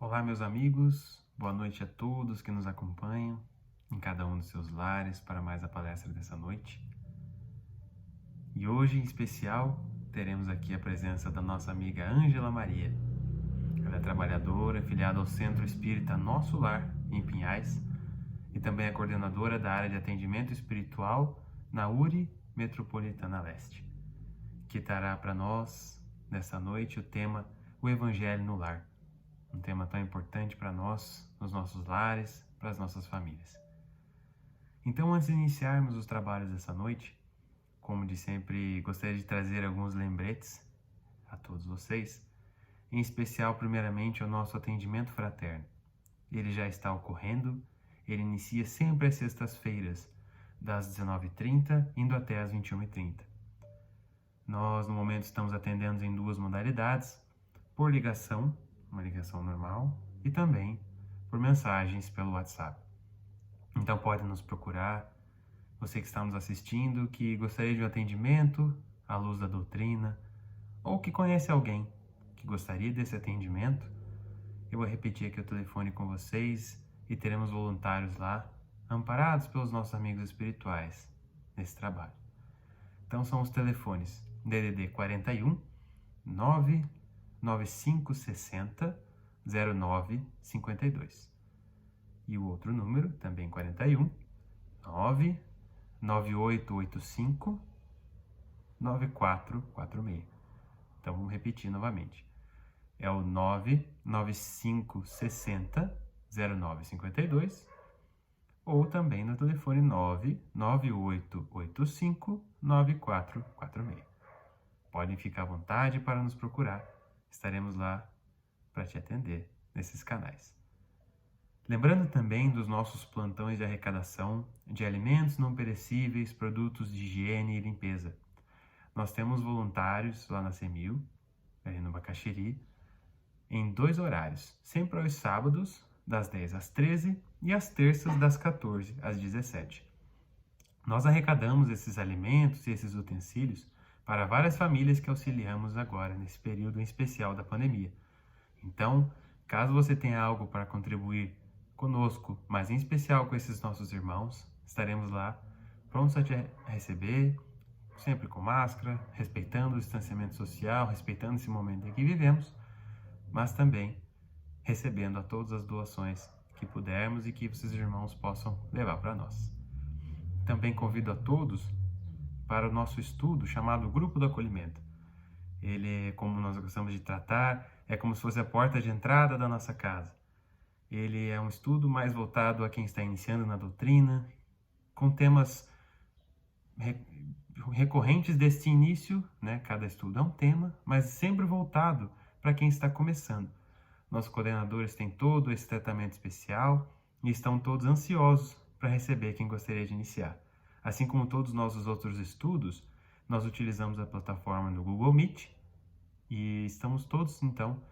Olá, meus amigos, boa noite a todos que nos acompanham em cada um dos seus lares para mais a palestra dessa noite. E hoje, em especial, teremos aqui a presença da nossa amiga Ângela Maria. Ela é trabalhadora, afiliada ao Centro Espírita Nosso Lar, em Pinhais, e também é coordenadora da área de atendimento espiritual na URI Metropolitana Leste, que trará para nós, nessa noite, o tema O Evangelho no Lar. Um tema tão importante para nós, nos nossos lares, para as nossas famílias. Então, antes de iniciarmos os trabalhos dessa noite, como de sempre, gostaria de trazer alguns lembretes a todos vocês, em especial, primeiramente, o nosso atendimento fraterno. Ele já está ocorrendo, ele inicia sempre às sextas-feiras, das 19h30, indo até às 21h30. Nós, no momento, estamos atendendo em duas modalidades, por ligação, uma ligação normal, e também por mensagens pelo WhatsApp. Então pode nos procurar, você que está nos assistindo, que gostaria de um atendimento à luz da doutrina, ou que conhece alguém que gostaria desse atendimento, eu vou repetir aqui o telefone com vocês e teremos voluntários lá, amparados pelos nossos amigos espirituais nesse trabalho. Então são os telefones DDD 41 99560 0952. E o outro número, também 41, 99885 9446. Então vamos repetir novamente. É o 99560 0952 ou também no telefone 99885 9446. Podem ficar à vontade para nos procurar. Estaremos lá para te atender nesses canais. Lembrando também dos nossos plantões de arrecadação de alimentos não perecíveis, produtos de higiene e limpeza. Nós temos voluntários lá na CEMIL, ali no Bacaxiri, em 2 horários, sempre aos sábados, das 10 às 13 e às terças, das 14 às 17. Nós arrecadamos esses alimentos e esses utensílios para várias famílias que auxiliamos agora, nesse período em especial da pandemia. Então, caso você tenha algo para contribuir conosco, mas em especial com esses nossos irmãos, estaremos lá prontos a te receber, sempre com máscara, respeitando o distanciamento social, respeitando esse momento em que vivemos, mas também recebendo a todas as doações que pudermos e que esses irmãos possam levar para nós. Também convido a todos para o nosso estudo chamado Grupo do Acolhimento. Ele, como nós gostamos de tratar, é como se fosse a porta de entrada da nossa casa. Ele é um estudo mais voltado a quem está iniciando na doutrina, com temas recorrentes deste início, né? Cada estudo é um tema, mas sempre voltado para quem está começando. Nossos coordenadores têm todo esse tratamento especial e estão todos ansiosos para receber quem gostaria de iniciar. Assim como todos os nossos outros estudos, nós utilizamos a plataforma do Google Meet e estamos todos, então,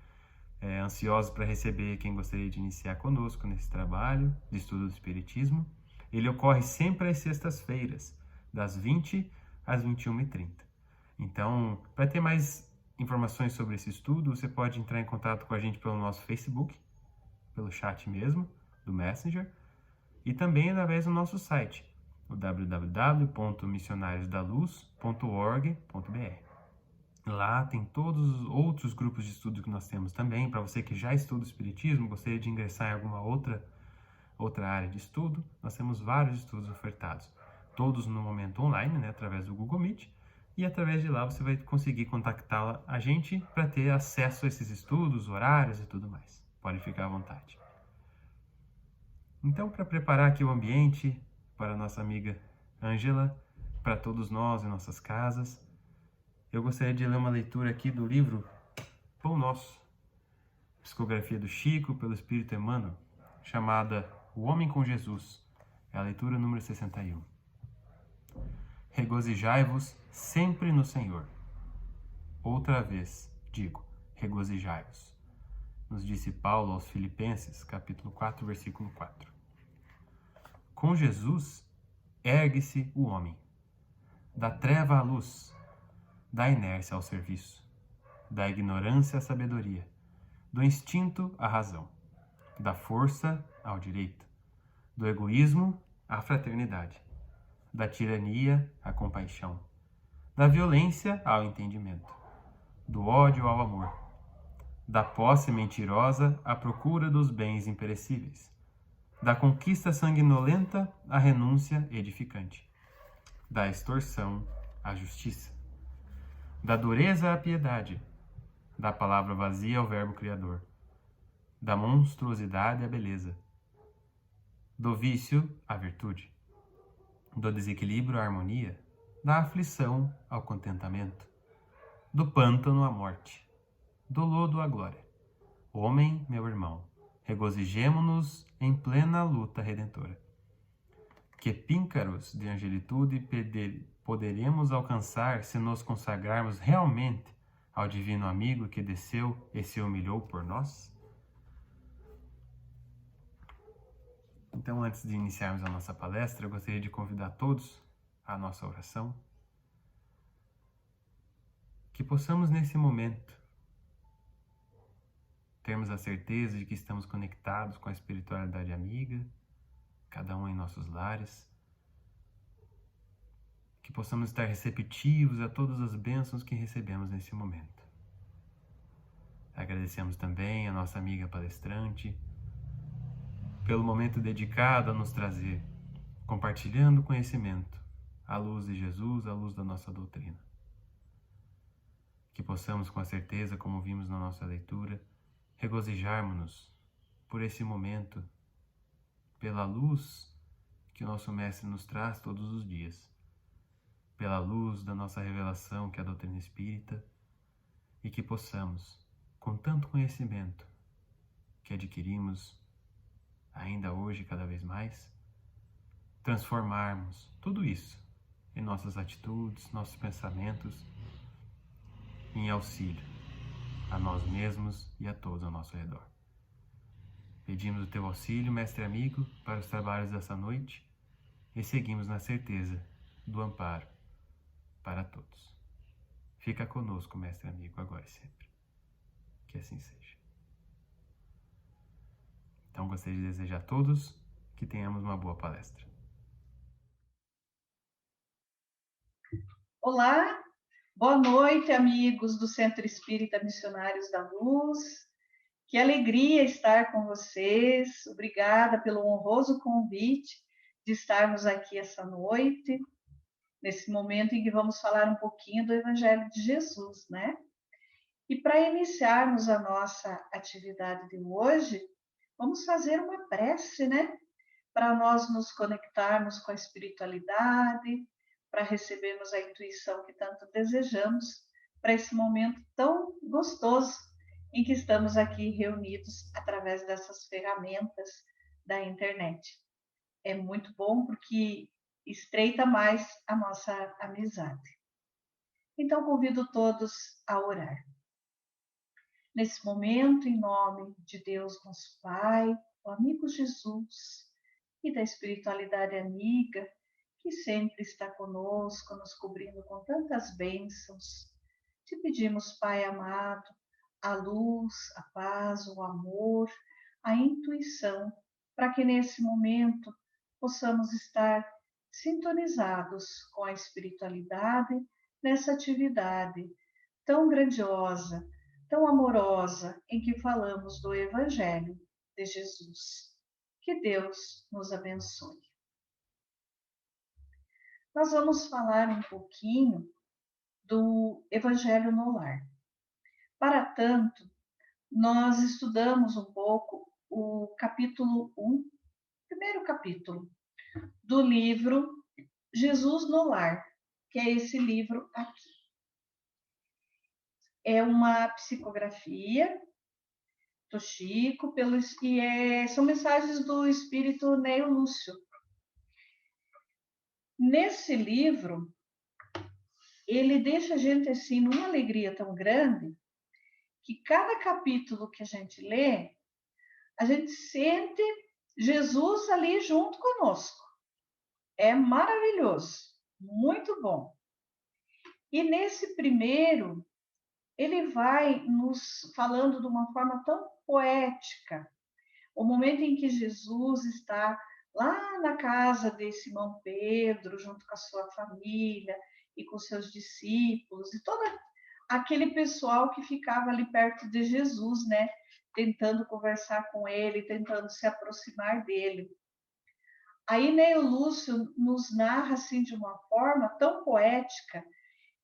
ansiosos para receber quem gostaria de iniciar conosco nesse trabalho de estudo do Espiritismo. Ele ocorre sempre às sextas-feiras, das 20 às 21h30. Então, para ter mais informações sobre esse estudo, você pode entrar em contato com a gente pelo nosso Facebook, pelo chat mesmo, do Messenger, e também através do nosso site, o www.missionariosdaluz.org.br. Lá tem todos os outros grupos de estudo que nós temos também. Para você que já estuda o Espiritismo, gostaria de ingressar em alguma outra área de estudo, nós temos vários estudos ofertados. Todos no momento online, né, através do Google Meet. E através de lá você vai conseguir contactar a gente para ter acesso a esses estudos, horários e tudo mais. Pode ficar à vontade. Então, para preparar aqui o ambiente para a nossa amiga Ângela, para todos nós em nossas casas, eu gostaria de ler uma leitura aqui do livro Pão Nosso, psicografia do Chico pelo Espírito Emmanuel, chamada O Homem com Jesus. É a leitura número 61. Regozijai-vos sempre no Senhor. Outra vez digo, regozijai-vos. Nos disse Paulo aos Filipenses, capítulo 4, versículo 4. Com Jesus, ergue-se o homem, da treva à luz, da inércia ao serviço, da ignorância à sabedoria, do instinto à razão. da força ao direito, do egoísmo à fraternidade, da tirania à compaixão, da violência ao entendimento, do ódio ao amor, da posse mentirosa à procura dos bens imperecíveis, da conquista sanguinolenta à renúncia edificante, da extorsão à justiça, da dureza à piedade, da palavra vazia ao verbo criador, da monstruosidade à beleza, do vício à virtude, do desequilíbrio à harmonia, da aflição ao contentamento, do pântano à morte, do lodo à glória. Homem, meu irmão, regozijemo-nos em plena luta redentora. Que píncaros de angelitude poderemos alcançar se nos consagrarmos realmente ao divino amigo que desceu e se humilhou por nós? Então, antes de iniciarmos a nossa palestra, eu gostaria de convidar todos à nossa oração. Que possamos, nesse momento, termos a certeza de que estamos conectados com a espiritualidade amiga, cada um em nossos lares. Que possamos estar receptivos a todas as bênçãos que recebemos nesse momento. Agradecemos também a nossa amiga palestrante pelo momento dedicado a nos trazer, compartilhando conhecimento, à luz de Jesus, à luz da nossa doutrina. Que possamos, com a certeza, como vimos na nossa leitura, regozijarmos-nos por esse momento, pela luz que o nosso Mestre nos traz todos os dias, pela luz da nossa revelação, que é a doutrina espírita, e que possamos, com tanto conhecimento que adquirimos ainda hoje cada vez mais, transformarmos tudo isso em nossas atitudes, nossos pensamentos, em auxílio a nós mesmos e a todos ao nosso redor. Pedimos o teu auxílio, mestre amigo, para os trabalhos dessa noite e seguimos na certeza do amparo para todos. Fica conosco, mestre amigo, agora e sempre. Que assim seja. Então, gostaria de desejar a todos que tenhamos uma boa palestra. Olá, boa noite, amigos do Centro Espírita Missionários da Luz. Que alegria estar com vocês. Obrigada pelo honroso convite de estarmos aqui essa noite, nesse momento em que vamos falar um pouquinho do Evangelho de Jesus, né? E para iniciarmos a nossa atividade de hoje, vamos fazer uma prece, né? Para nós nos conectarmos com a espiritualidade, para recebermos a intuição que tanto desejamos, para esse momento tão gostoso em que estamos aqui reunidos através dessas ferramentas da internet. É muito bom porque estreita mais a nossa amizade. Então, convido todos a orar. Nesse momento, em nome de Deus, nosso Pai, do amigo Jesus e da espiritualidade amiga, que sempre está conosco, nos cobrindo com tantas bênçãos, te pedimos, Pai amado, a luz, a paz, o amor, a intuição, para que nesse momento possamos estar sintonizados com a espiritualidade nessa atividade tão grandiosa, tão amorosa, em que falamos do Evangelho de Jesus. Que Deus nos abençoe. Nós vamos falar um pouquinho do Evangelho no Lar. Para tanto, nós estudamos um pouco o capítulo 1, primeiro capítulo, do livro Jesus no Lar, que é esse livro aqui. É uma psicografia do Chico, são mensagens do espírito Neo Lúcio. Nesse livro, ele deixa a gente assim numa alegria tão grande que cada capítulo que a gente lê, a gente sente Jesus ali junto conosco. É maravilhoso, muito bom. E nesse primeiro, ele vai nos falando de uma forma tão poética o momento em que Jesus está lá na casa de Simão Pedro, junto com a sua família e com seus discípulos, e todo aquele pessoal que ficava ali perto de Jesus, né? Tentando conversar com ele, tentando se aproximar dele. Aí Neio Lúcio nos narra assim de uma forma tão poética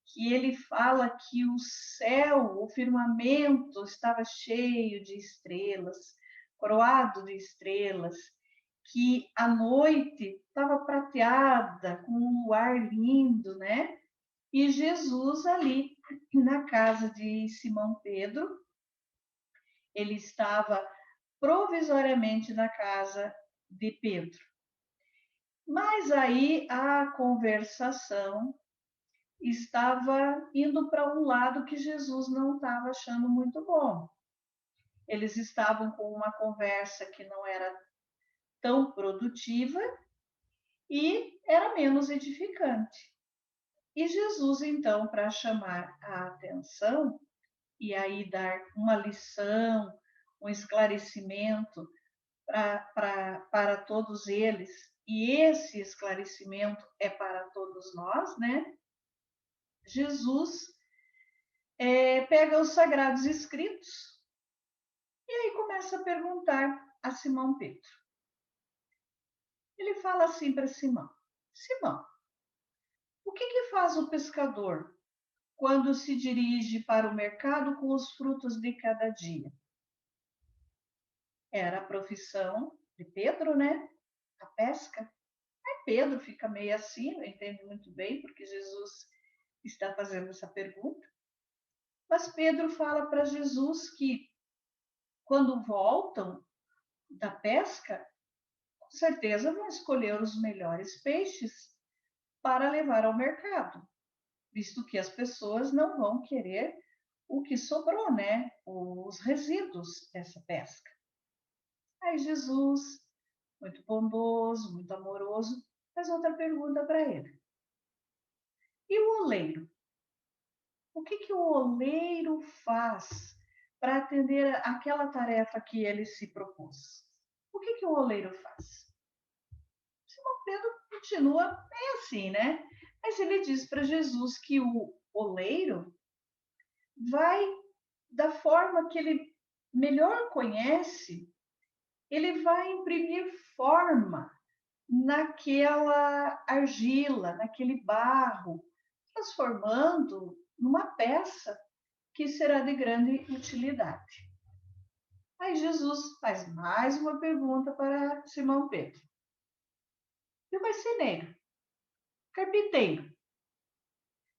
que ele fala que o céu, o firmamento estava cheio de estrelas, coroado de estrelas, que a noite estava prateada, com um luar lindo, né? E Jesus ali na casa de Simão Pedro, ele estava provisoriamente na casa de Pedro. Mas aí a conversação estava indo para um lado que Jesus não estava achando muito bom. Eles estavam com uma conversa que não era tão produtiva e era menos edificante. E Jesus, então, para chamar a atenção e aí dar uma lição, um esclarecimento para todos eles, e esse esclarecimento é para todos nós, né? Jesus pega os sagrados escritos e aí começa a perguntar a Simão Pedro. Ele fala assim para Simão: Simão, o que faz o pescador quando se dirige para o mercado com os frutos de cada dia? Era a profissão de Pedro, né? A pesca. Aí Pedro fica meio assim, não entende muito bem porque Jesus está fazendo essa pergunta. Mas Pedro fala para Jesus que quando voltam da pesca, com certeza vão escolher os melhores peixes para levar ao mercado, visto que as pessoas não vão querer o que sobrou, né? Os resíduos dessa pesca. Aí Jesus, muito bondoso, muito amoroso, faz outra pergunta para ele. E o oleiro? O que o oleiro faz para atender aquela tarefa que ele se propôs? O que o oleiro faz? Simão Pedro continua bem assim, né? Mas ele diz para Jesus que o oleiro vai, da forma que ele melhor conhece, ele vai imprimir forma naquela argila, naquele barro, transformando numa peça que será de grande utilidade. Aí Jesus faz mais uma pergunta para Simão Pedro. E o marceneiro, carpinteiro,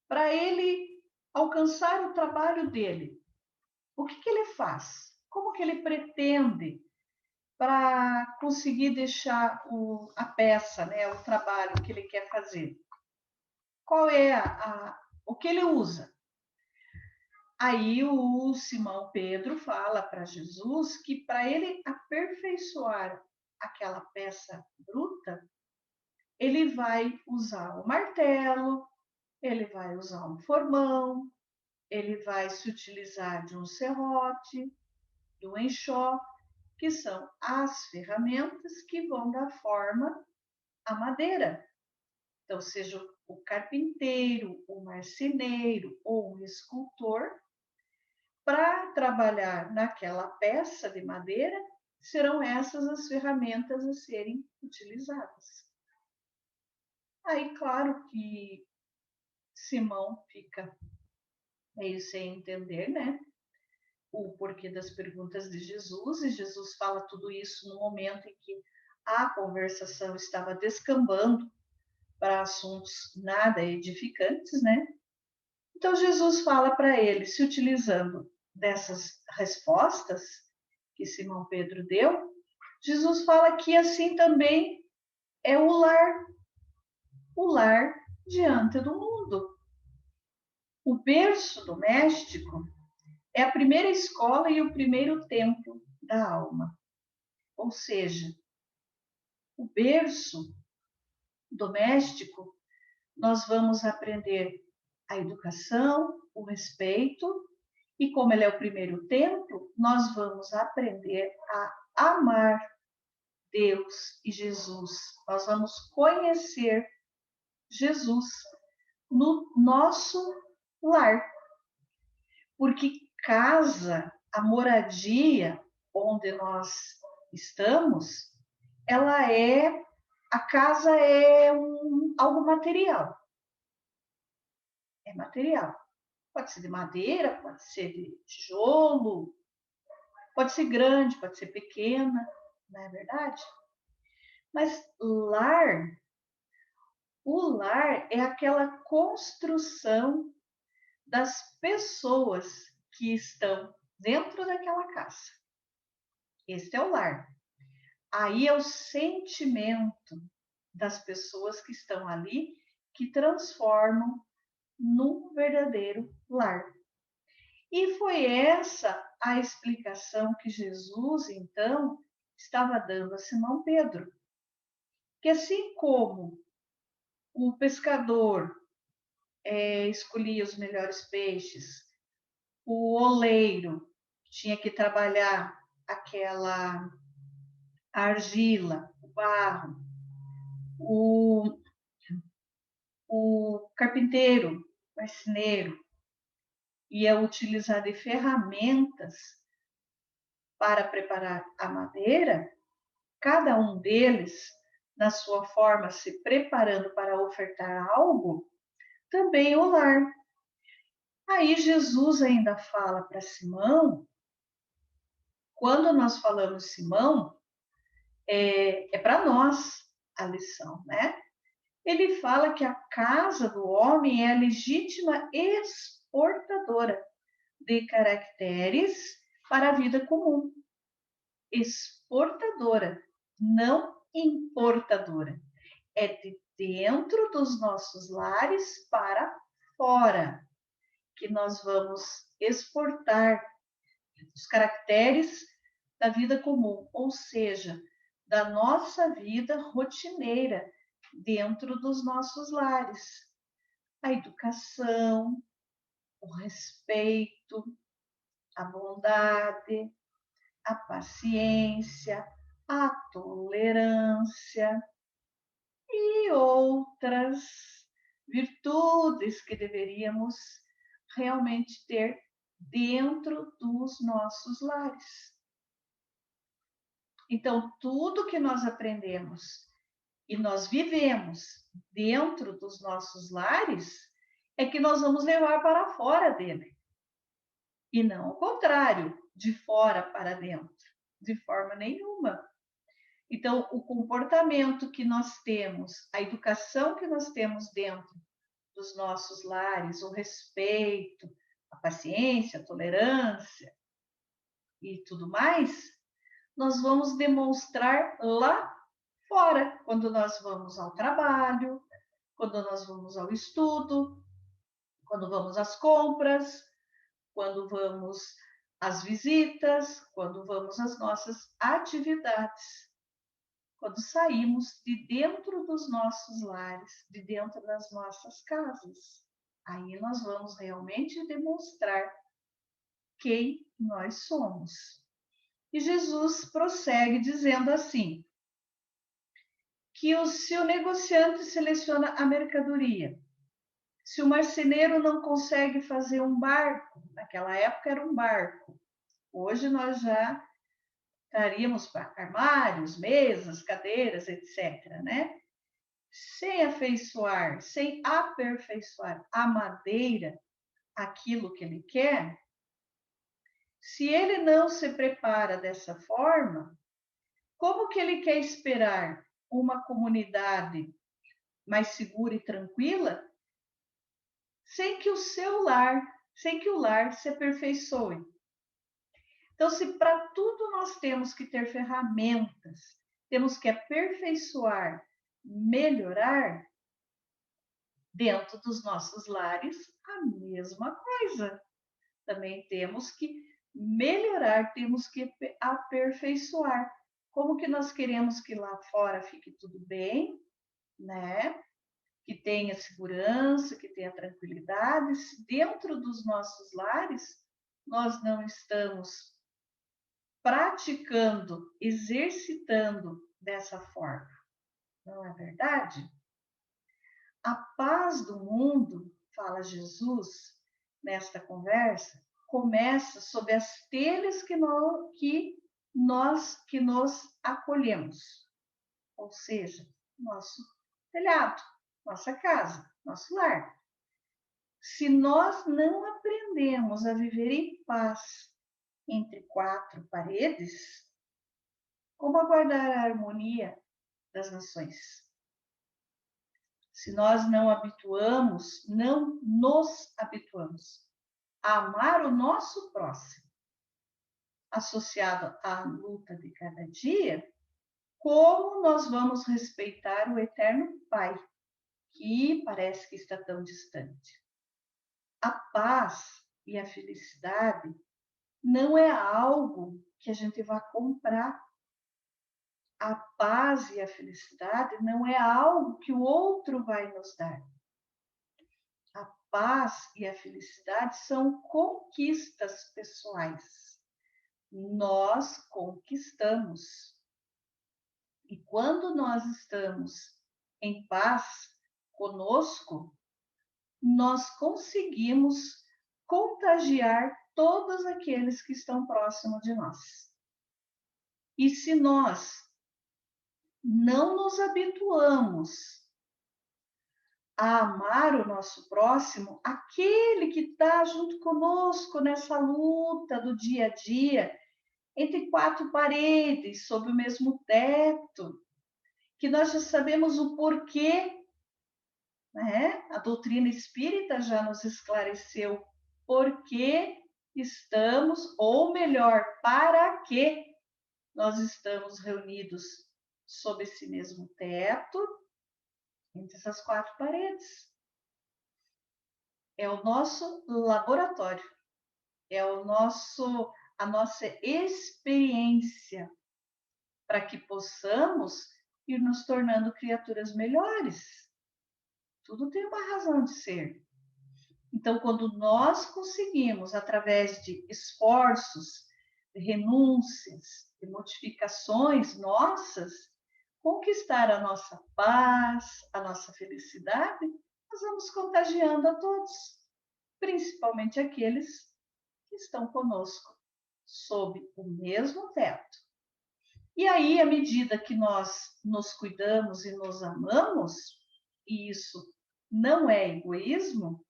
para ele alcançar o trabalho dele, o que ele faz? Como que ele pretende para conseguir deixar a peça, né, o trabalho que ele quer fazer? Qual é o que ele usa? Aí o Simão Pedro fala para Jesus que para ele aperfeiçoar aquela peça bruta, ele vai usar o martelo, ele vai usar um formão, ele vai se utilizar de um serrote, de um enxó, que são as ferramentas que vão dar forma à madeira. Então, seja o carpinteiro, o marceneiro ou o escultor, para trabalhar naquela peça de madeira, serão essas as ferramentas a serem utilizadas. Aí, claro que Simão fica meio sem entender, né? O porquê das perguntas de Jesus, e Jesus fala tudo isso no momento em que a conversação estava descambando para assuntos nada edificantes, né? Então Jesus fala para ele, se utilizando dessas respostas que Simão Pedro deu, Jesus fala que assim também é o lar diante do mundo. O berço doméstico é a primeira escola e o primeiro templo da alma. Ou seja, o berço doméstico, nós vamos aprender a educação, o respeito, e como ele é o primeiro templo, nós vamos aprender a amar Deus e Jesus. Nós vamos conhecer Jesus no nosso lar. Porque casa, a moradia onde nós estamos, a casa é algo material. É material. Pode ser de madeira, pode ser de tijolo, pode ser grande, pode ser pequena, não é verdade? Mas o lar é aquela construção das pessoas que estão dentro daquela casa. Este é o lar. Aí é o sentimento das pessoas que estão ali que transformam num verdadeiro lar. E foi essa a explicação que Jesus, então, estava dando a Simão Pedro. Que assim como o pescador escolhia os melhores peixes, o oleiro tinha que trabalhar aquela argila, o barro, o, o carpinteiro, o marceneiro, ia utilizar de ferramentas para preparar a madeira, cada um deles, na sua forma, se preparando para ofertar algo, também o lar. Aí Jesus ainda fala para Simão, quando nós falamos Simão, é para nós a lição, né? Ele fala que a casa do homem é a legítima exportadora de caracteres para a vida comum. Exportadora, não importadora. É de dentro dos nossos lares para fora que nós vamos exportar os caracteres da vida comum, ou seja, da nossa vida rotineira dentro dos nossos lares. A educação, o respeito, a bondade, a paciência, a tolerância e outras virtudes que deveríamos realmente ter dentro dos nossos lares. Então, tudo que nós aprendemos e nós vivemos dentro dos nossos lares é que nós vamos levar para fora dele. E não o contrário, de fora para dentro, de forma nenhuma. Então, o comportamento que nós temos, a educação que nós temos dentro dos nossos lares, o respeito, a paciência, a tolerância e tudo mais, nós vamos demonstrar lá fora, quando nós vamos ao trabalho, quando nós vamos ao estudo, quando vamos às compras, quando vamos às visitas, quando vamos às nossas atividades. Quando saímos de dentro dos nossos lares, de dentro das nossas casas, aí nós vamos realmente demonstrar quem nós somos. E Jesus prossegue dizendo assim, que se o negociante seleciona a mercadoria, se o marceneiro não consegue fazer um barco, naquela época era um barco, hoje nós já estaríamos para armários, mesas, cadeiras, etc., né? Sem afeiçoar, sem aperfeiçoar a madeira, aquilo que ele quer, se ele não se prepara dessa forma, como que ele quer esperar uma comunidade mais segura e tranquila sem que o lar se aperfeiçoe? Então, se para tudo nós temos que ter ferramentas, temos que aperfeiçoar, melhorar, dentro dos nossos lares, a mesma coisa. Também temos que melhorar, temos que aperfeiçoar. Como que nós queremos que lá fora fique tudo bem, né? Que tenha segurança, que tenha tranquilidade. Se dentro dos nossos lares nós não estamos praticando, exercitando dessa forma. Não é verdade? A paz do mundo, fala Jesus nesta conversa, começa sob as telhas que nos acolhemos, ou seja, nosso telhado, nossa casa, nosso lar. Se nós não aprendemos a viver em paz entre quatro paredes, como aguardar a harmonia das nações? Se nós não nos habituamos a amar o nosso próximo, associado à luta de cada dia, como nós vamos respeitar o eterno Pai, que parece que está tão distante? A paz e a felicidade não é algo que a gente vai comprar. A paz e a felicidade não é algo que o outro vai nos dar. A paz e a felicidade são conquistas pessoais. Nós conquistamos. E quando nós estamos em paz conosco, nós conseguimos contagiar todos aqueles que estão próximos de nós. E se nós não nos habituamos a amar o nosso próximo, aquele que está junto conosco nessa luta do dia a dia, entre quatro paredes, sob o mesmo teto, que nós já sabemos o porquê, né? A doutrina espírita já nos esclareceu por que estamos, ou melhor, para que nós estamos reunidos sob esse mesmo teto, entre essas quatro paredes. É o nosso laboratório, é a nossa experiência para que possamos ir nos tornando criaturas melhores. Tudo tem uma razão de ser. Então, quando nós conseguimos, através de esforços, de renúncias, de modificações nossas, conquistar a nossa paz, a nossa felicidade, nós vamos contagiando a todos, principalmente aqueles que estão conosco, sob o mesmo teto. E aí, à medida que nós nos cuidamos e nos amamos, e isso não é egoísmo,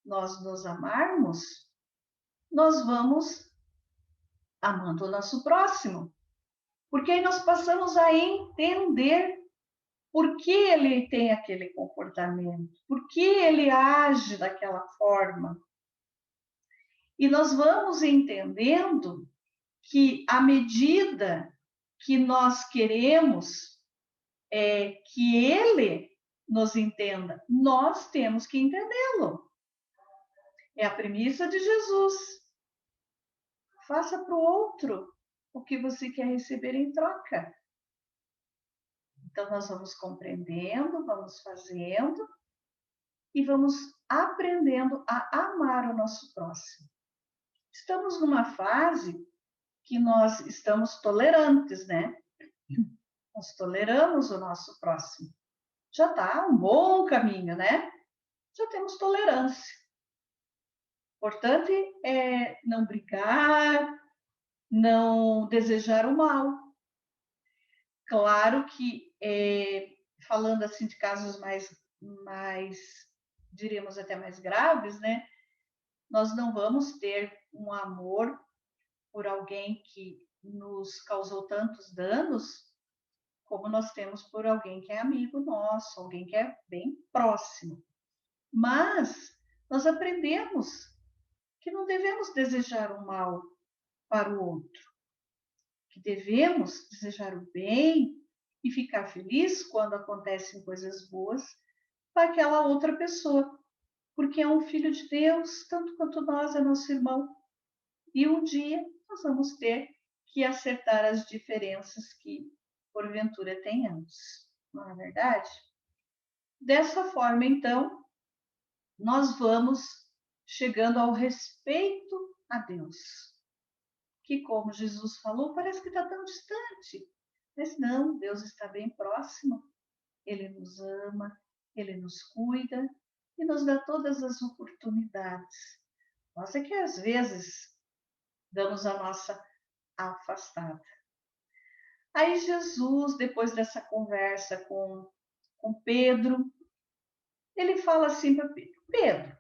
nós nos amarmos, nós vamos amando o nosso próximo. Porque aí nós passamos a entender por que ele tem aquele comportamento, por que ele age daquela forma. E nós vamos entendendo que à medida que nós queremos que ele nos entenda, nós temos que entendê-lo. É a premissa de Jesus. Faça para o outro o que você quer receber em troca. Então, nós vamos compreendendo, vamos fazendo e vamos aprendendo a amar o nosso próximo. Estamos numa fase que nós estamos tolerantes, né? Nós toleramos o nosso próximo. Já está um bom caminho, né? Já temos tolerância. Importante é não brigar, não desejar o mal. Claro que, falando assim de casos mais, diríamos até mais graves, né? Nós não vamos ter um amor por alguém que nos causou tantos danos, como nós temos por alguém que é amigo nosso, alguém que é bem próximo. Mas nós aprendemos que não devemos desejar o mal para o outro, que devemos desejar o bem e ficar feliz quando acontecem coisas boas para aquela outra pessoa, porque é um filho de Deus, tanto quanto nós, é nosso irmão. E um dia nós vamos ter que acertar as diferenças que, porventura, tenhamos, não é verdade? Dessa forma, então, nós vamos chegando ao respeito a Deus, que, como Jesus falou, parece que está tão distante. Mas não, Deus está bem próximo. Ele nos ama, Ele nos cuida e nos dá todas as oportunidades. Nós é que às vezes damos a nossa afastada. Aí Jesus, depois dessa conversa com Pedro, ele fala assim para Pedro: Pedro,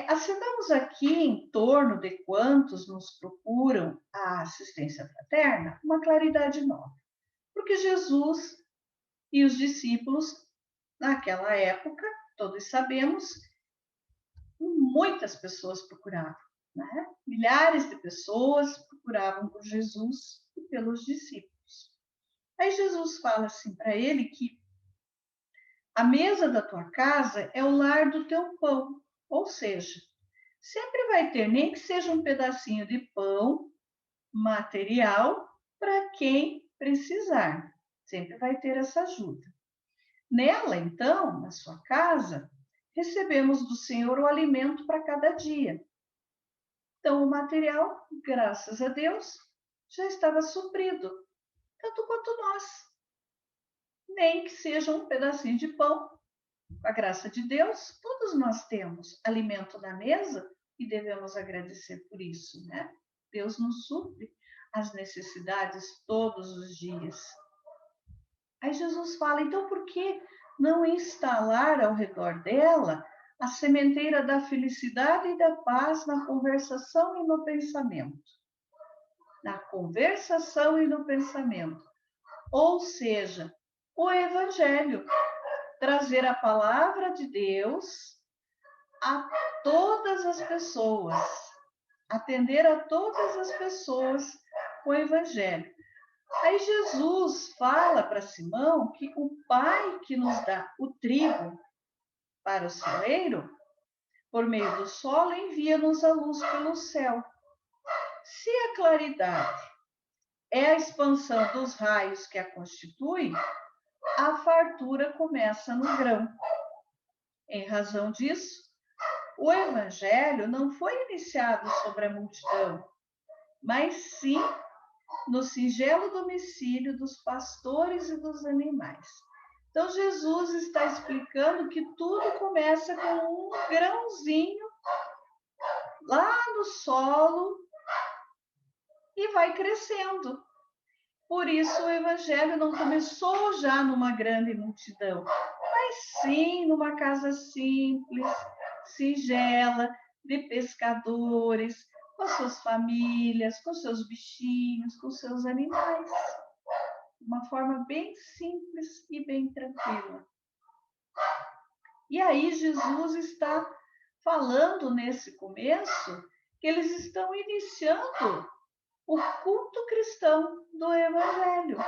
assinamos aqui em torno de quantos nos procuram a assistência fraterna uma claridade nova. Porque Jesus e os discípulos, naquela época, todos sabemos, muitas pessoas procuravam, né? Milhares de pessoas procuravam por Jesus e pelos discípulos. Aí Jesus fala assim para ele que a mesa da tua casa é o lar do teu pão, ou seja, sempre vai ter, nem que seja um pedacinho de pão material para quem precisar. Sempre vai ter essa ajuda. Nela, então, na sua casa, recebemos do Senhor o alimento para cada dia. Então, o material, graças a Deus, já estava suprido, tanto quanto nós. Nem que seja um pedacinho de pão. Com a graça de Deus, todos nós temos alimento na mesa e devemos agradecer por isso, né? Deus nos supre as necessidades todos os dias. Aí Jesus fala, então por que não instalar ao redor dela a sementeira da felicidade e da paz na conversação e no pensamento? Na conversação e no pensamento. Ou seja, o Evangelho, trazer a palavra de Deus a todas as pessoas, atender a todas as pessoas com o Evangelho. Aí Jesus fala para Simão que o Pai que nos dá o trigo para o celeiro, por meio do solo, envia-nos a luz pelo céu. Se a claridade é a expansão dos raios que a constitui, a fartura começa no grão. Em razão disso, o Evangelho não foi iniciado sobre a multidão, mas sim no singelo domicílio dos pastores e dos animais. Então, Jesus está explicando que tudo começa com um grãozinho lá no solo e vai crescendo. Por isso, o Evangelho não começou já numa grande multidão, mas sim numa casa simples, singela, de pescadores, com suas famílias, com seus bichinhos, com seus animais. Uma forma bem simples e bem tranquila. E aí Jesus está falando nesse começo que eles estão iniciando o culto cristão do Evangelho,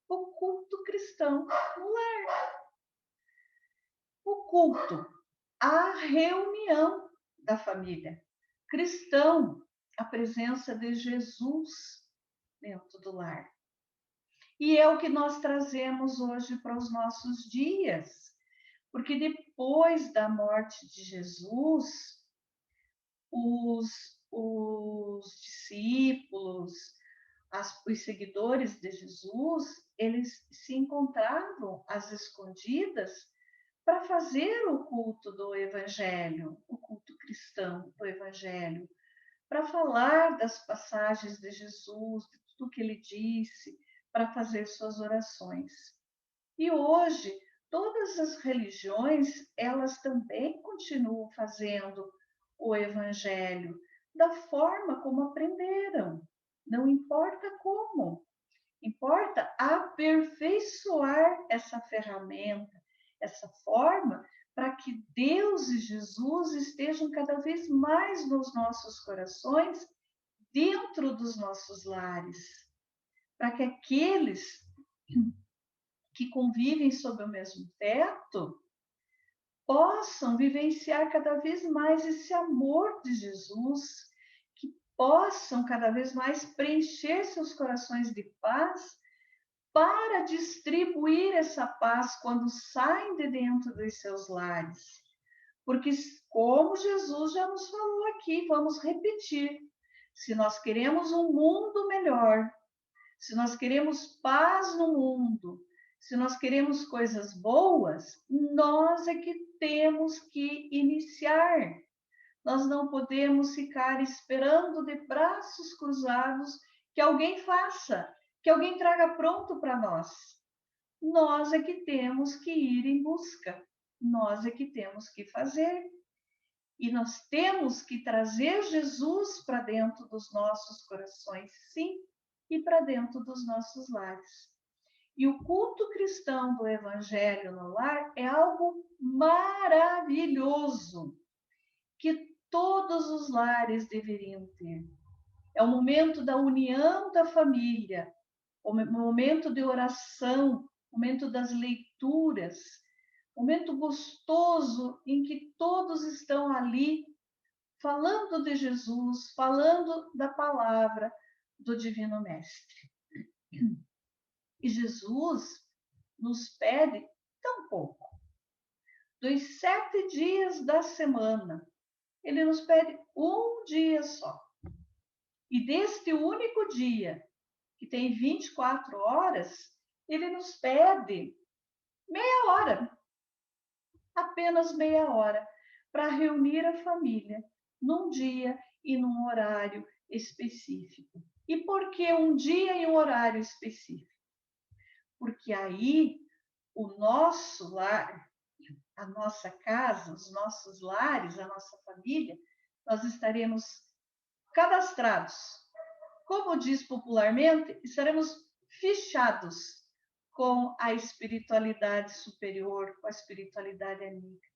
o culto cristão no lar. O culto, a reunião da família. Cristão, a presença de Jesus dentro do lar. E é o que nós trazemos hoje para os nossos dias, porque depois da morte de Jesus, os discípulos, os seguidores de Jesus, eles se encontravam às escondidas para fazer o culto do Evangelho, o culto cristão do Evangelho, para falar das passagens de Jesus, de tudo que ele disse, para fazer suas orações. E hoje, todas as religiões, elas também continuam fazendo o Evangelho da forma como aprenderam. Não importa como, importa aperfeiçoar essa ferramenta, essa forma, para que Deus e Jesus estejam cada vez mais nos nossos corações, dentro dos nossos lares, para que aqueles que convivem sob o mesmo teto possam vivenciar cada vez mais esse amor de Jesus, que possam cada vez mais preencher seus corações de paz para distribuir essa paz quando saem de dentro dos seus lares. Porque, como Jesus já nos falou aqui, vamos repetir, Se nós queremos um mundo melhor, se nós queremos paz no mundo, se nós queremos coisas boas, nós é que temos que iniciar. Nós não podemos ficar esperando de braços cruzados que alguém faça, que alguém traga pronto para nós. Nós é que temos que ir em busca, nós é que temos que fazer. E nós temos que trazer Jesus para dentro dos nossos corações, sim, e para dentro dos nossos lares. E o culto cristão do Evangelho no lar é algo maravilhoso, que todos os lares deveriam ter. É o momento da união da família, o momento de oração, o momento das leituras, momento gostoso em que todos estão ali falando de Jesus, falando da palavra do Divino Mestre. E Jesus nos pede tão pouco. Dos 7 dias da semana, ele nos pede um dia só. E deste único dia, que tem 24 horas, ele nos pede meia hora, apenas meia hora, para reunir a família num dia e num horário específico. E por que um dia e um horário específico? Porque aí o nosso lar, a nossa casa, os nossos lares, a nossa família, nós estaremos cadastrados. Como diz popularmente, estaremos fichados com a espiritualidade superior, com a espiritualidade amiga.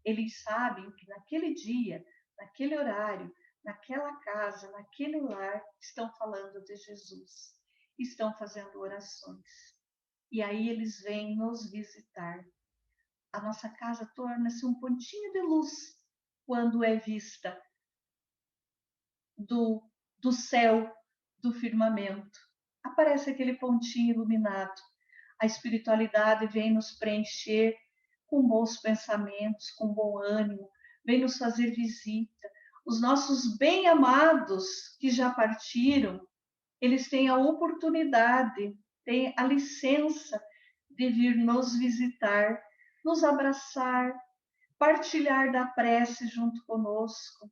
Eles sabem que naquele dia, naquele horário, naquela casa, naquele lar, estão falando de Jesus, estão fazendo orações. E aí eles vêm nos visitar. A nossa casa torna-se um pontinho de luz quando é vista do céu, do firmamento. Aparece aquele pontinho iluminado. A espiritualidade vem nos preencher com bons pensamentos, com bom ânimo, vem nos fazer visita. Os nossos bem-amados que já partiram, eles têm a oportunidade, têm a licença de vir nos visitar, nos abraçar, partilhar da prece junto conosco.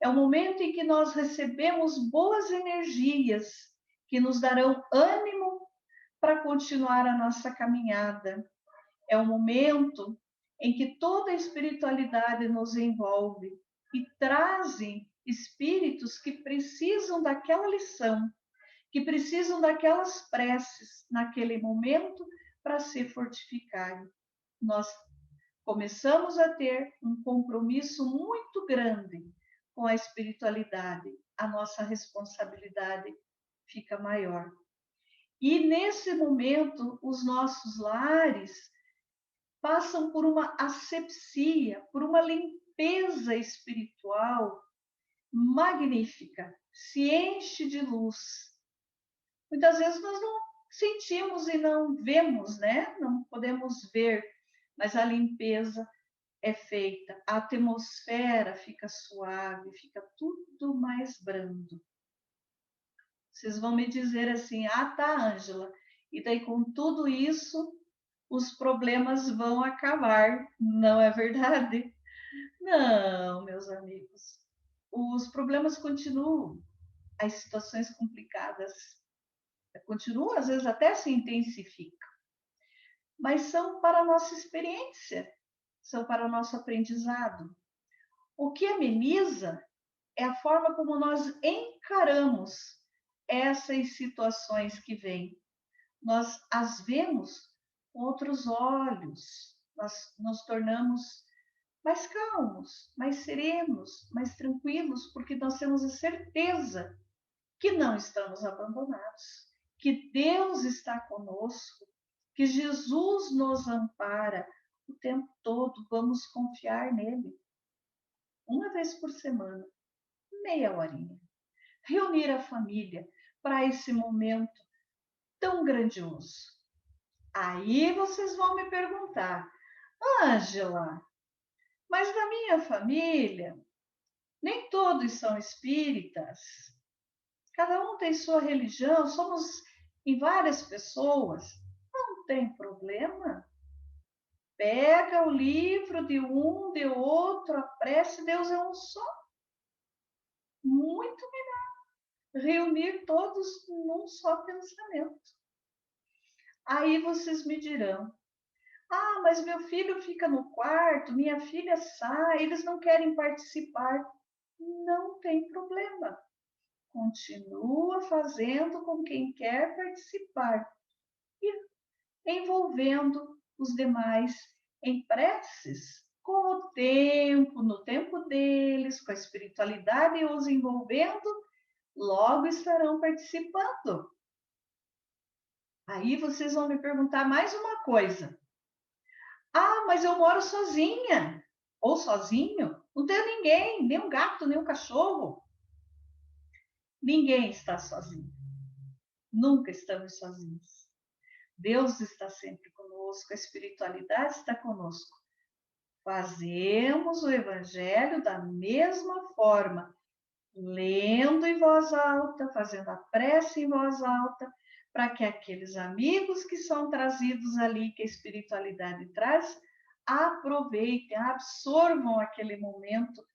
É o momento em que nós recebemos boas energias que nos darão ânimo para continuar a nossa caminhada. É o momento em que toda a espiritualidade nos envolve e trazem espíritos que precisam daquela lição, que precisam daquelas preces naquele momento para se fortificarem. Nós começamos a ter um compromisso muito grande com a espiritualidade, a nossa responsabilidade fica maior. E nesse momento, os nossos lares passam por uma asepsia, por uma limpeza espiritual magnífica, se enche de luz. Muitas vezes nós não sentimos e não vemos, né? Não podemos ver, mas a limpeza é feita, a atmosfera fica suave, fica tudo mais brando. Vocês vão me dizer assim, ah, tá, Ângela, e daí com tudo isso, os problemas vão acabar, não é verdade? Não, meus amigos, os problemas continuam, as situações complicadas continuam, às vezes até se intensificam, mas são para a nossa experiência, são para o nosso aprendizado. O que ameniza é a forma como nós encaramos essas situações que vêm. Nós as vemos com outros olhos, nós nos tornamos mais calmos, mais serenos, mais tranquilos, porque nós temos a certeza que não estamos abandonados, que Deus está conosco, que Jesus nos ampara o tempo todo, vamos confiar nele. Uma vez por semana, meia horinha. Reunir a família para esse momento tão grandioso. Aí vocês vão me perguntar, Ângela, mas na minha família, nem todos são espíritas. Cada um tem sua religião, somos em várias pessoas. Não tem problema. Pega o livro de um, de outro, a prece, Deus é um só. Muito melhor reunir todos num só pensamento. Aí vocês me dirão, ah, mas meu filho fica no quarto, minha filha sai, eles não querem participar. Não tem problema. Continua fazendo com quem quer participar e envolvendo os demais em preces, com o tempo, no tempo deles, com a espiritualidade e os envolvendo, logo estarão participando. Aí vocês vão me perguntar mais uma coisa. Ah, mas eu moro sozinha ou sozinho, não tenho ninguém, nem um gato, nem um cachorro. Ninguém está sozinho. Nunca estamos sozinhos. Deus está sempre conosco, a espiritualidade está conosco. Fazemos o evangelho da mesma forma, lendo em voz alta, fazendo a prece em voz alta, para que aqueles amigos que são trazidos ali, que a espiritualidade traz, aproveitem, absorvam aquele momento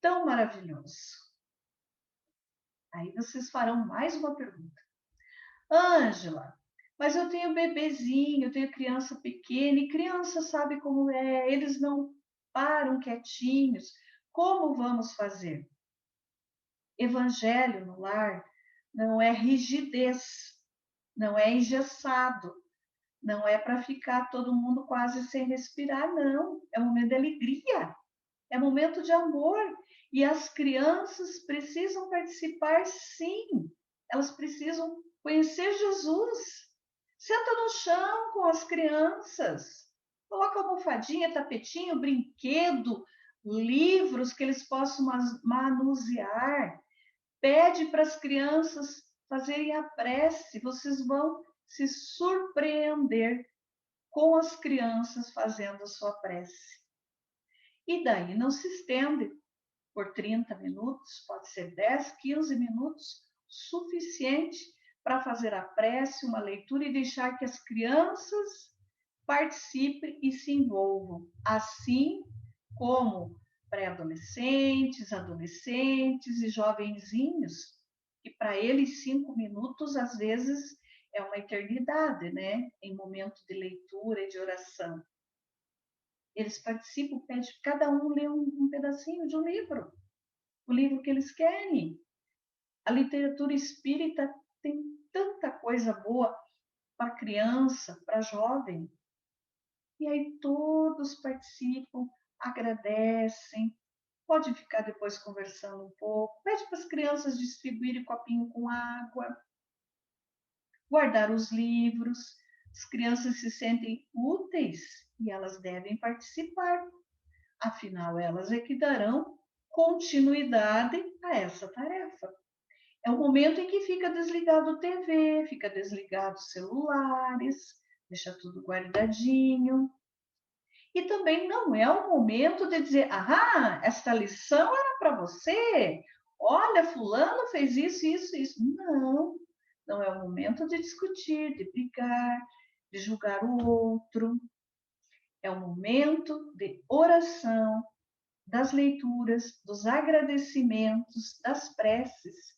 tão maravilhoso. Aí vocês farão mais uma pergunta. Ângela, mas eu tenho bebezinho, eu tenho criança pequena, e criança sabe como é, eles não param quietinhos. Como vamos fazer? Evangelho no lar não é rigidez, não é engessado, não é para ficar todo mundo quase sem respirar, não. É um momento de alegria, é momento de amor. E as crianças precisam participar, sim. Elas precisam conhecer Jesus. Senta no chão com as crianças. Coloca almofadinha, tapetinho, brinquedo, livros que eles possam manusear. Pede para as crianças fazerem a prece. Vocês vão se surpreender com as crianças fazendo a sua prece. E daí não se estende por 30 minutos, pode ser 10, 15 minutos, suficiente para fazer a prece, uma leitura e deixar que as crianças participem e se envolvam, assim como pré-adolescentes, adolescentes e jovenzinhos, que para eles 5 minutos às vezes é uma eternidade, né? Em momento de leitura e de oração. Eles participam, pedem, cada um lê um pedacinho de um livro, o livro que eles querem. A literatura espírita tem tanta coisa boa para criança, para jovem. E aí todos participam, agradecem, pode ficar depois conversando um pouco, pede para as crianças distribuírem copinho com água, guardar os livros. As crianças se sentem úteis e elas devem participar. Afinal, elas é que darão continuidade a essa tarefa. É o momento em que fica desligado o TV, fica desligado os celulares, deixa tudo guardadinho. E também não é o momento de dizer, ah, esta lição era para você. Olha, fulano fez isso, isso, isso. Não, não é o momento de discutir, de brigar, de julgar o outro. É o momento de oração, das leituras, dos agradecimentos, das preces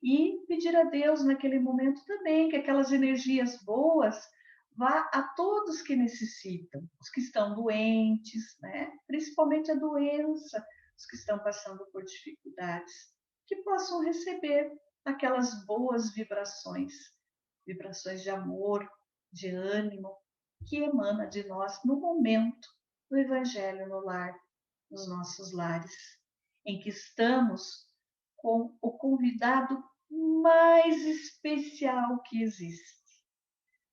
e pedir a Deus naquele momento também que aquelas energias boas vá a todos que necessitam, os que estão doentes, né? Principalmente a doença, os que estão passando por dificuldades, que possam receber aquelas boas vibrações, vibrações de amor, de ânimo, que emana de nós no momento do Evangelho no lar, nos nossos lares, em que estamos com o convidado mais especial que existe,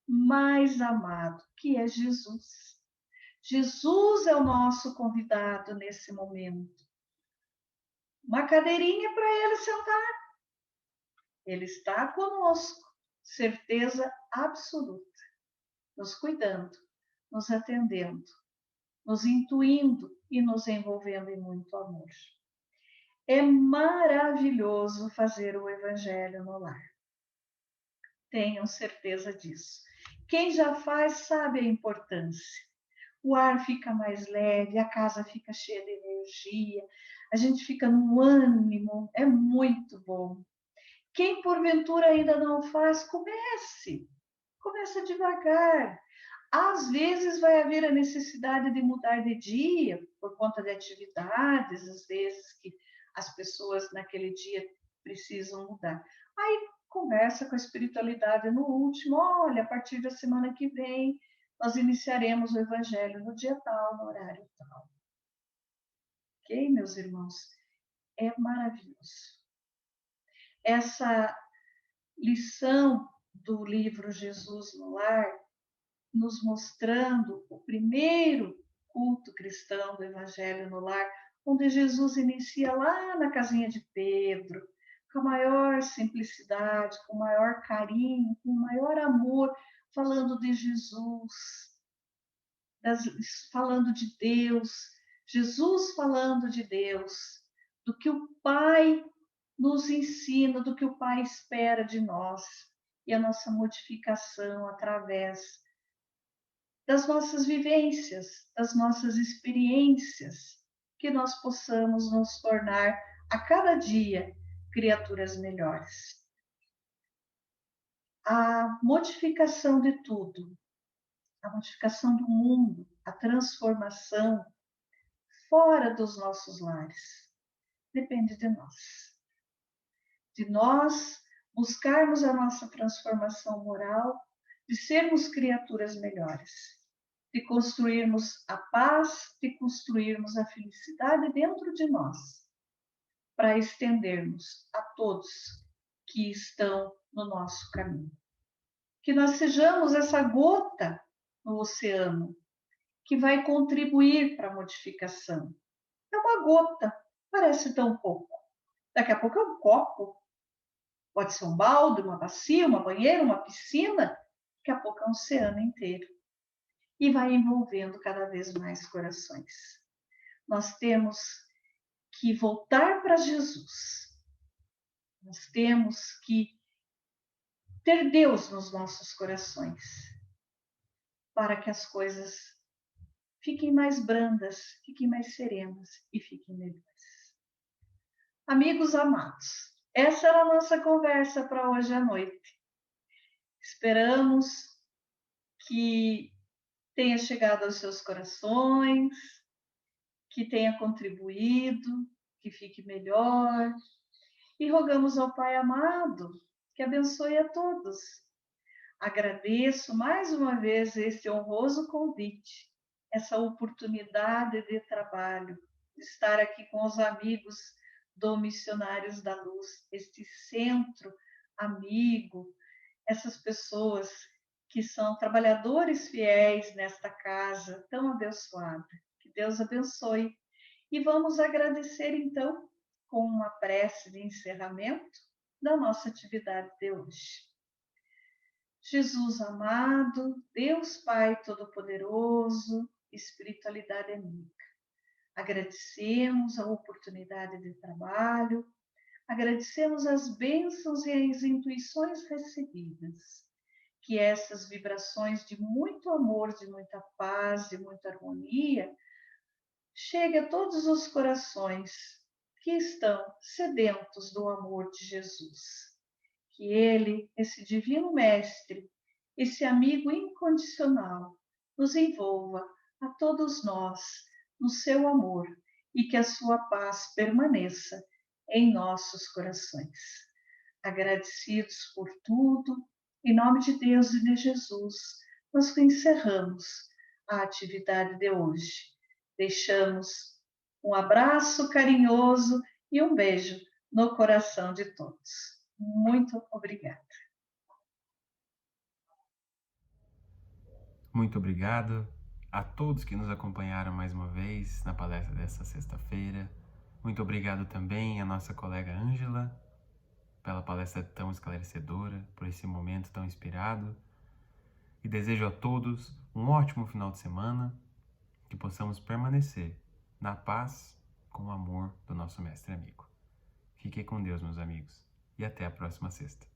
mais amado, que é Jesus. Jesus é o nosso convidado nesse momento. Uma cadeirinha para ele sentar. Ele está conosco, certeza absoluta, nos cuidando, nos atendendo, nos intuindo e nos envolvendo em muito amor. É maravilhoso fazer o Evangelho no lar. Tenham certeza disso. Quem já faz sabe a importância. O ar fica mais leve, a casa fica cheia de energia, a gente fica num ânimo, é muito bom. Quem porventura ainda não faz, comece. Começa devagar. Às vezes vai haver a necessidade de mudar de dia por conta de atividades, às vezes que as pessoas naquele dia precisam mudar. Aí conversa com a espiritualidade no último, olha, a partir da semana que vem nós iniciaremos o evangelho no dia tal, no horário tal. Ok, meus irmãos? É maravilhoso. Essa lição do livro Jesus no Lar nos mostrando o primeiro culto cristão do Evangelho no Lar, onde Jesus inicia lá na casinha de Pedro, com a maior simplicidade, com o maior carinho, com o maior amor, falando de Jesus, falando de Deus, Jesus falando de Deus, do que o Pai nos ensina, do que o Pai espera de nós, e a nossa modificação através das nossas vivências, das nossas experiências, que nós possamos nos tornar a cada dia criaturas melhores. A modificação de tudo, a modificação do mundo, a transformação fora dos nossos lares, depende de nós. De nós buscarmos a nossa transformação moral, de sermos criaturas melhores, de construirmos a paz, de construirmos a felicidade dentro de nós, para estendermos a todos que estão no nosso caminho. Que nós sejamos essa gota no oceano que vai contribuir para a modificação. É uma gota, parece tão pouco. Daqui a pouco é um copo, pode ser um balde, uma bacia, uma banheira, uma piscina, daqui a pouco é um oceano inteiro. E vai envolvendo cada vez mais corações. Nós temos que voltar para Jesus. Nós temos que ter Deus nos nossos corações, para que as coisas fiquem mais brandas, fiquem mais serenas e fiquem melhores. Amigos amados, essa era a nossa conversa para hoje à noite. Esperamos que tenha chegado aos seus corações, que tenha contribuído, que fique melhor. E rogamos ao Pai amado que abençoe a todos. Agradeço mais uma vez este honroso convite, essa oportunidade de trabalho, de estar aqui com os amigos do Missionários da Luz, este centro amigo, essas pessoas que são trabalhadores fiéis nesta casa tão abençoada. Que Deus abençoe. E vamos agradecer então com uma prece de encerramento da nossa atividade de hoje. Jesus amado, Deus Pai Todo-Poderoso, espiritualidade amiga, agradecemos a oportunidade de trabalho, agradecemos as bênçãos e as intuições recebidas, que essas vibrações de muito amor, de muita paz, de muita harmonia, cheguem a todos os corações que estão sedentos do amor de Jesus. Que Ele, esse Divino Mestre, esse amigo incondicional, nos envolva a todos nós no seu amor e que a sua paz permaneça em nossos corações. Agradecidos por tudo, em nome de Deus e de Jesus, nós encerramos a atividade de hoje. Deixamos um abraço carinhoso e um beijo no coração de todos. Muito obrigada. Muito obrigado a todos que nos acompanharam mais uma vez na palestra desta sexta-feira. Muito obrigado também à nossa colega Ângela pela palestra tão esclarecedora, por esse momento tão inspirado. E desejo a todos um ótimo final de semana, que possamos permanecer na paz com o amor do nosso Mestre amigo. Fiquem com Deus, meus amigos, e até a próxima sexta.